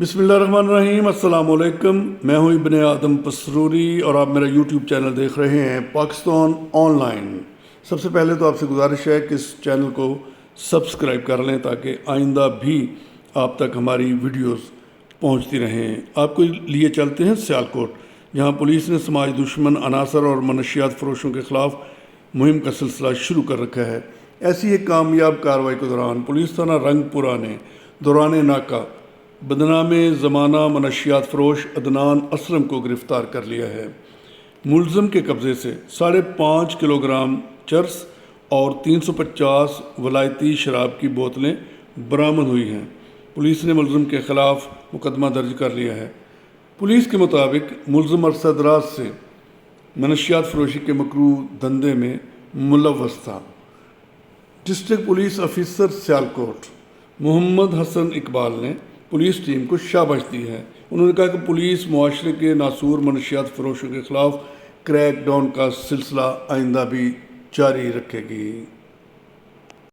बिस्मिल्लाहिर्रहमानिर्रहीम। अस्सलाम वालेकुम। मैं हूं इब्ने आदम पसरूरी और आप मेरा यूट्यूब चैनल देख रहे हैं पाकिस्तान ऑनलाइन। सबसे पहले तो आपसे गुजारिश है कि इस चैनल को सब्सक्राइब कर लें ताकि आइंदा भी आप तक हमारी वीडियोस पहुंचती रहें। आपको लिए चलते हैं सियालकोट, जहां पुलिस ने समाज दुश्मन अनासर और मनशियात फरोशों के ख़िलाफ़ मुहिम का सिलसिला शुरू कर रखा है। ऐसी एक कामयाब कार्रवाई के दौरान पुलिस थाना रंगपुरा ने दौरान नाका बदनामे ज़माना मनशियात फ़रोश अदनान असलम को गिरफ़्तार कर लिया है। मुलज़म के कब्ज़े से 5.5 किलोग्राम चरस और 350 वलायती शराब की बोतलें बरामद हुई हैं। पुलिस ने मुलज़म के ख़िलाफ़ मुकदमा दर्ज कर लिया है। पुलिस के मुताबिक मुलज़म अरसा दराज से मनशियात फ़रोशी के मकरूह धंधे में मुलव्वस था। District police officer Sialkot Mohammad Hasan Iqbal ने पुलिस टीम को शाबाश दी है। उन्होंने कहा कि पुलिस मुआशरे के नासूर मनशियात फ़रोशों के ख़िलाफ़ क्रैक डाउन का सिलसिला आइंदा भी जारी रखेगी।